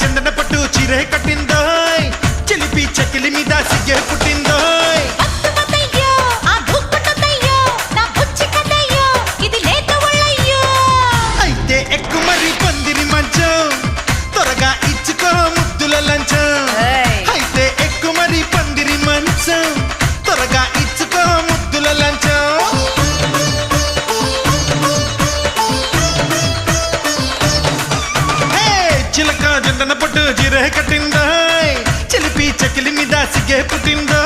చందన పట్టు చీరే కట్టిందోయ్ చిలిపి చకిలి మీద సిగ్గే పుట్టిందోయ్ అయితే ఎక్కు మరి పందిరి మంచం త్వరగా ఇచ్చుకో ముద్దుల లంచం అయితే ఎక్కు మరి పందిరి మంచం త్వరగా ఇచ్చుకో ముద్దుల లంచం చిలక జందన పట్టు జీరే కట్టిందోయ్ చిలిపి చకిలి మీద సిగ్గే పుట్టిందో